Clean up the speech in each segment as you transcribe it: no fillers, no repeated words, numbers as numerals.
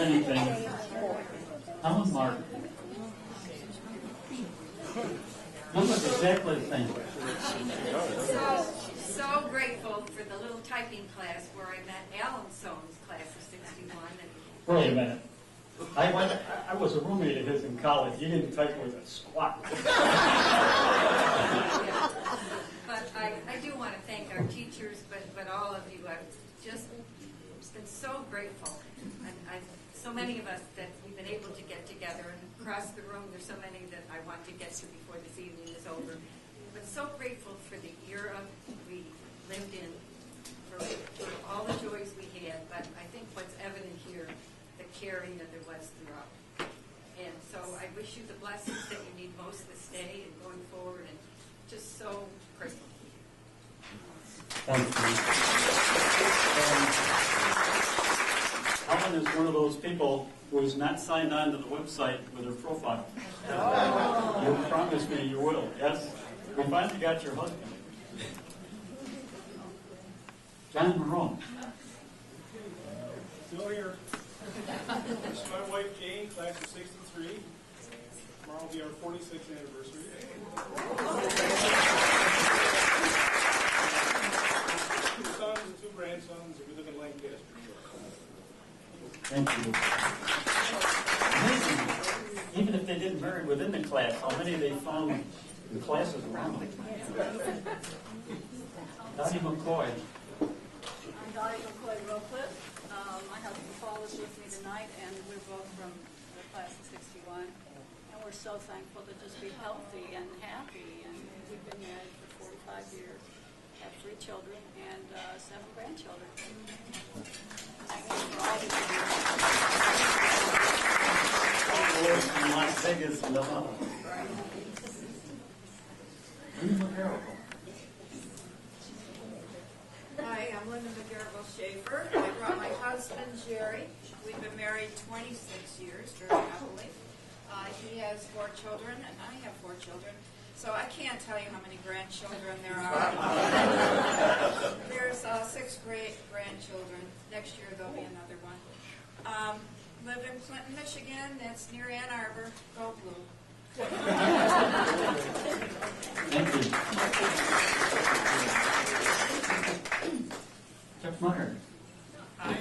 anything, I'm Mark. You look exactly the same. So grateful for the little typing class where I met Alan Soames' class of 61. Wait a minute. I was a roommate of his in college. You didn't type with a squat. But I do want to thank our teachers, but all of you. I've just been so grateful. So many of us that we've been able to get together, and across the room there's so many that I want to get to before this evening is over. But so grateful for the era we lived in, for all the joys we had. But I think what's evident here, the caring that there was throughout. And so I wish you the blessings that you need most this day and going forward, and just so grateful. Thank you. Ellen is one of those people who is not signed on to the website with her profile. Oh. You promised me you will. Yes? We finally got your husband. John Marone. Still here. This is my wife Jane, class of 63. Tomorrow will be our 46th anniversary. Two sons and two grandsons, and we live in Lancaster. Thank you. Amazing. Even if they didn't marry within the class, how many they found in classes around them. Dottie McCoy. I'm Dottie McCoy Roquette. My husband Paul is with me tonight, and we're both from the class of 61. And we're so thankful to just be healthy and happy. And we've been married for 45 years, have 3 children, and 7 grandchildren. In Las Vegas, Nevada. Hi, I'm Linda McGarrigle-Schaefer. I brought my husband, Jerry. We've been married 26 years, very happily. He has 4 children, and I have 4 children. So I can't tell you how many grandchildren there are. There's 6 great grandchildren. Next year there'll be another one. Live in Clinton, Michigan. That's near Ann Arbor. Go blue. Thank you. Chuck Myers. Hi,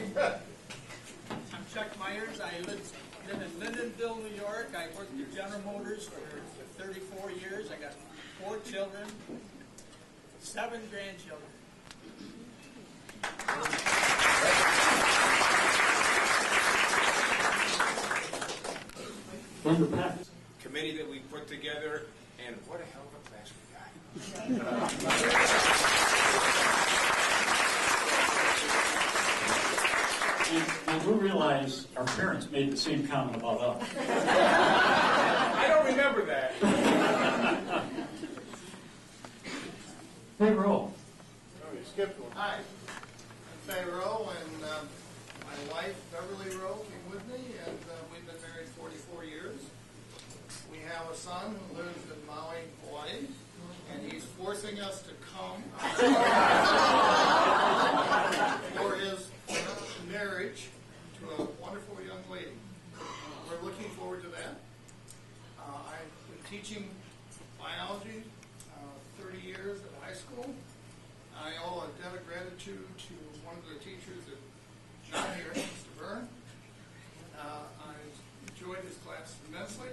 I'm Chuck Myers. I live in Lindenville, New York. I worked at General Motors for 34 years. I got 4 children, 7 grandchildren. Committee that we put together, and what a hell of a class we got. And we realize our parents made the same comment about us. I don't remember that. Hey, Roll. Oh, you skipped one. Hi, I'm Fay Rowe, and my wife, Beverly Rowe, came with me, and we've been married 44 years. We have a son who lives in Maui, Hawaii, and he's forcing us to come for his marriage to a wonderful young lady. We're looking forward to that. I've been teaching biology 30 years at high school. I owe a debt of gratitude to one of the teachers that's not here, Mr. Bohn. I enjoyed his class immensely,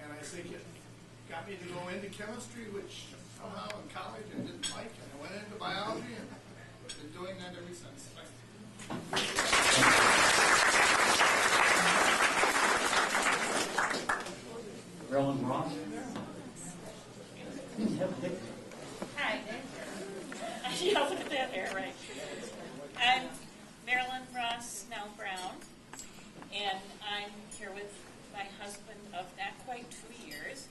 and I think it got me to go into chemistry, which somehow in college I didn't like, and I went into biology, and I've been doing that ever since. Thank you. Marilyn Ross. Hi. Yeah, look at that hair, right. I'm Marilyn Ross, now Brown, and I'm here with my husband of not quite 2 years.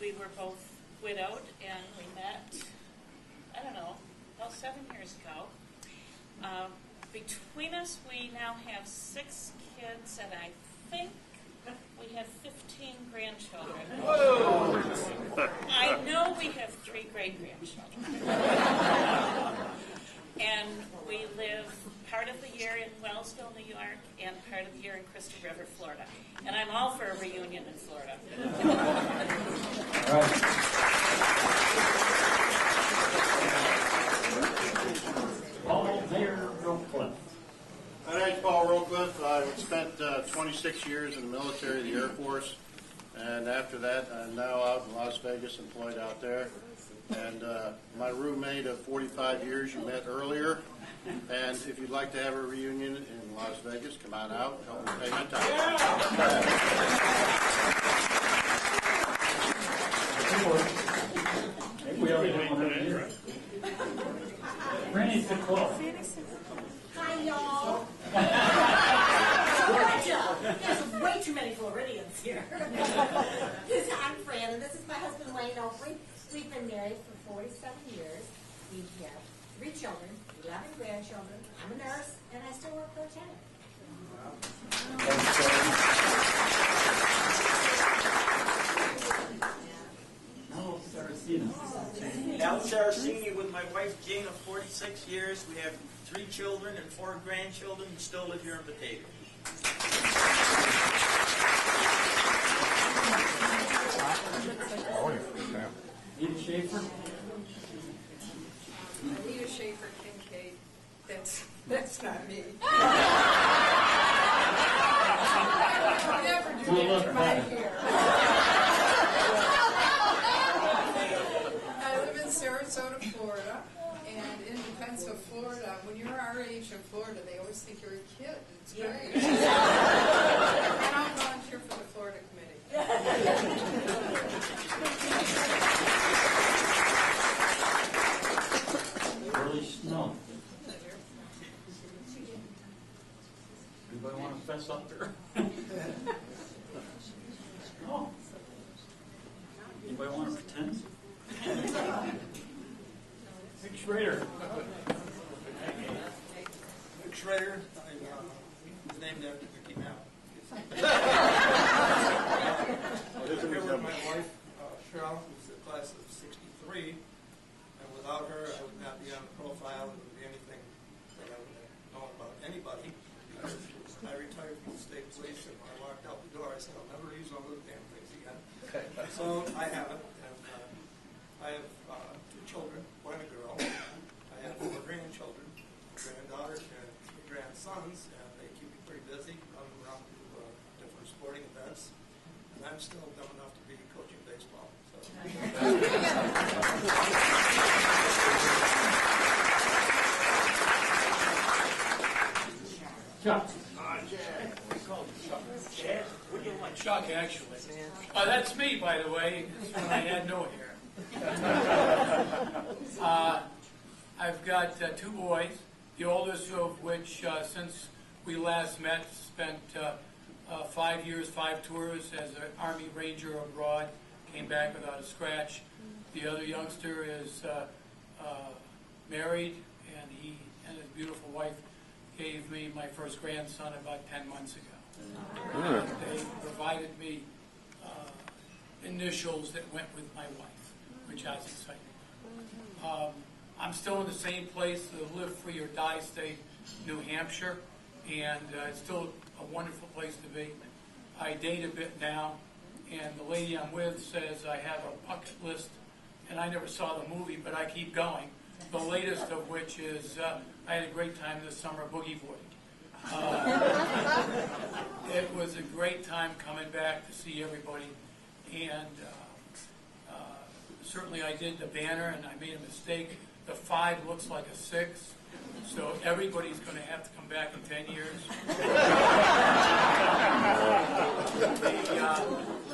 We were both widowed, and we met, I don't know, about 7 years ago. Between us, we now have 6 kids, and I think we have 15 grandchildren. Whoa! I know we have 3 great-grandchildren. And we live part of the year in Wellsville, New York, and part of the year in Crystal River, Florida. And I'm all for a reunion in Florida. All right. Paul Mayor Rocliffe. My name's Paul Rocliffe. I spent 26 years in the military, the Air Force, and after that I'm now out in Las Vegas, employed out there. And my roommate of 45 years you met earlier. And if you'd like to have a reunion in Las Vegas, come on out and help me pay my taxes. Maybe we already waiting for you. Rennie's the close. Hi, y'all. There's way too many Floridians here. I'm Fran, and this is my husband, Wayne Oakley. We've been married for 47 years. We have 3 children, 11 grandchildren. I'm a nurse, and I still work for a tenant. Al Saracino. Al Saracini with my wife Jane of 46 years. We have 3 children and 4 grandchildren and still live here in Batavia. Edith Schaefer. Anita Schaefer Kincaid. That's not me. Never do anybody here. I live in Sarasota, Florida, and in defense of Florida, when you're our age in Florida, they always think you're a kid. It's great. And I'll volunteer for the Florida Committee. Early Snow. Anybody want to fess up here? No. Anybody want to pretend? Dick Schrader. Dick Schrader, I was named after Mickey Mouse. I'm here with my wife, Cheryl, who's the class of 63, and without her, I would not be on the profile. It would be anything that I would have known about anybody, because I retired from the state police, and when I walked out the door, I said, I'll never use one of those damn things again. So I haven't, and I have 2 children, boy and a girl. I have 4 grandchildren, granddaughters, and 3 grandsons, and they keep me pretty busy, running around to different sporting events. And I'm still dumb enough to be coaching baseball. So. Chuck. Chuck, actually. That's me, by the way. It's when I had no hair. I've got 2 boys, the oldest of which, since we last met, spent 5 years, 5 tours as an Army Ranger abroad, came back without a scratch. The other youngster is married, and he and his beautiful wife gave me my first grandson about 10 months ago. They provided me initials that went with my wife, which I was excited about. I'm still in the same place, the Live Free or Die state, New Hampshire, and it's still a wonderful place to be. I date a bit now, and the lady I'm with says I have a bucket list, and I never saw the movie, but I keep going. The latest of which is I had a great time this summer boogie boarding. It was a great time coming back to see everybody, and certainly I did the banner, and I made a mistake. The 5 looks like a 6, so everybody's going to have to come back in 10 years.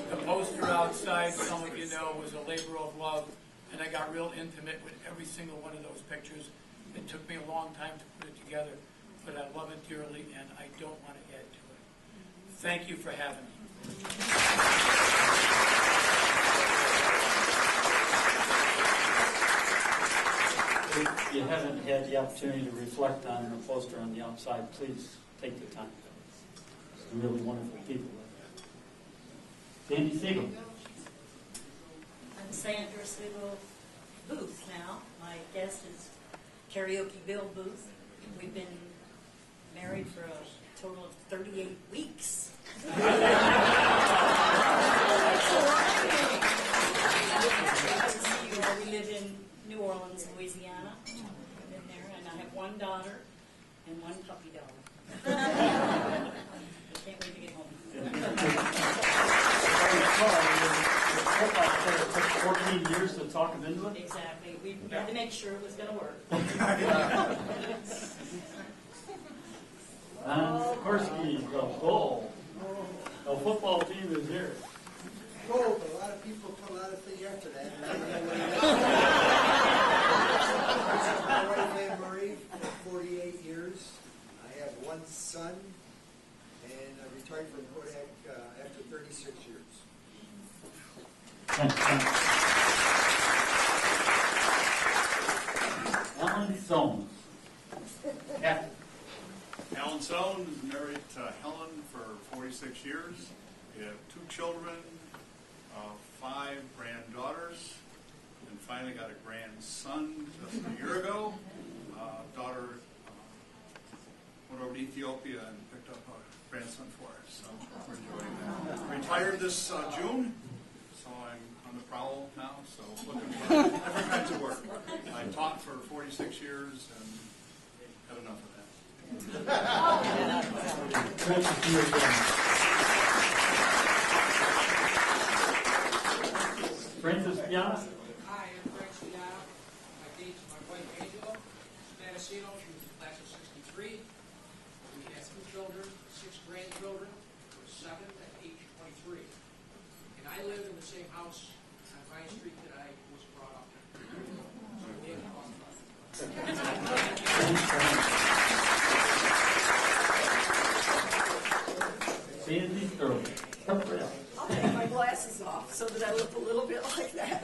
The poster outside, some of you know, was a labor of love, and I got real intimate with every single one of those pictures. It took me a long time to put it together, but I love it dearly, and I don't want to add to it. Thank you for having me. If you haven't had the opportunity to reflect on the poster on the outside, please take the time. Some really wonderful people. Sandy Siegel. I'm Sandra Siegel Booth now. My guest is Karaoke Bill Booth. We've been married for a total of 38 weeks. We live in New Orleans, Louisiana. I've been there, and I have one daughter and one puppy dog. I can't wait to get home. It took 14 years to talk him into it? Exactly. We had to make sure it was going to work. Korsky, the Bull. The football team is here. Cool, but a lot of people come out of thing after that. And I don't know what my wife Anne Marie for 48 years. I have one son, and I retired from Kodak after 36 years. Alan Soames. Yeah. Alan Soames is married to Helen for 46 years. We have 2 children, 5 granddaughters, and finally got a grandson just a year ago. Daughter went over to Ethiopia and picked up a grandson for us, so we're enjoying that. Retired this June, so I'm on the prowl now, so looking for different kinds of work. I taught for 46 years and had enough of that. Great to see you again. Francis Piana. Hi, I'm Frank Piana. My wife Angela, Stanisino, she was the class of 63. We have 2 children, 6 grandchildren, 7 at age 23. And I live in the same house on Vine Street that I was brought up in. So we have Sandy Sterling. I'll take my glasses off so that I look a little bit like that.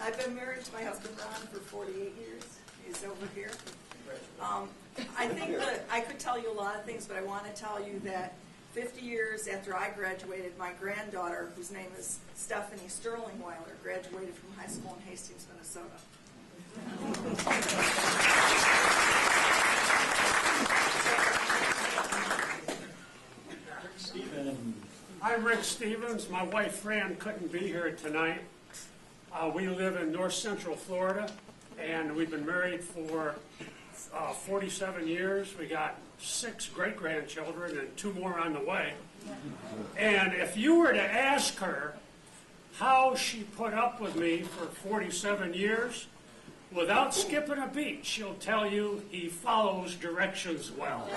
I've been married to my husband Ron for 48 years. He's over here. I think that I could tell you a lot of things, but I want to tell you that 50 years after I graduated, my granddaughter, whose name is Stephanie Sterlingweiler, graduated from high school in Hastings, Minnesota. I'm Rick Stevens. My wife Fran couldn't be here tonight. We live in north central Florida, and we've been married for 47 years. We got 6 great-grandchildren and 2 more on the way. And if you were to ask her how she put up with me for 47 years, without skipping a beat, she'll tell you he follows directions well.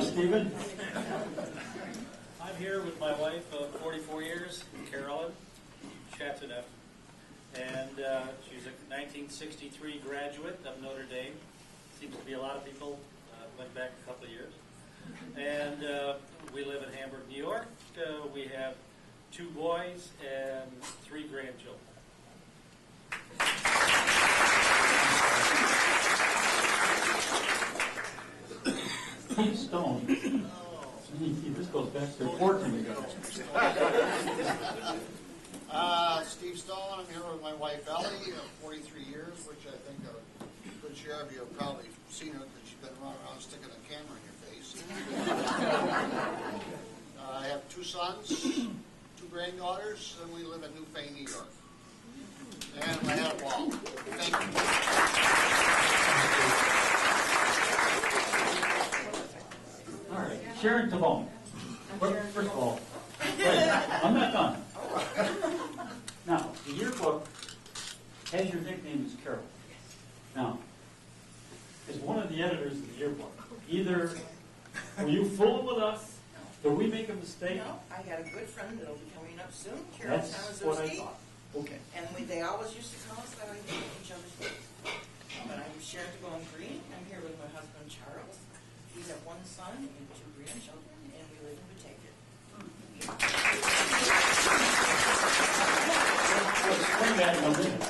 Stephen? I'm here with my wife of 44 years, Carolyn Chatuneff, and she's a 1963 graduate of Notre Dame. Seems to be a lot of people went back a couple of years. And we live in Hamburg, New York. We have 2 boys and 3 grandchildren. Steve Stone. This goes back to 14 ago. Steve Stone, I'm here with my wife Ellie, 43 years, which I think a good share of you have probably seen her because she's been running around sticking a camera in your face. I have 2 sons, 2 granddaughters, and we live in Newfane, New York. And I have a wall. Thank you. All right, Sharon Tabone. First of all, wait, I'm not done. Now, the yearbook has your nickname as Carol. Now, as one of the editors of the yearbook, either were you fooling with us, did we make a mistake? No, I got a good friend that'll be coming up soon, Carol That's what I Tamazowski. thought. Okay. And they always used to call us that on each other's names. But I'm Sharon Tabone Green. I'm here with my husband Charles. We have 1 son and 2 grandchildren, and we live in Batavia. We'll explain that in a minute.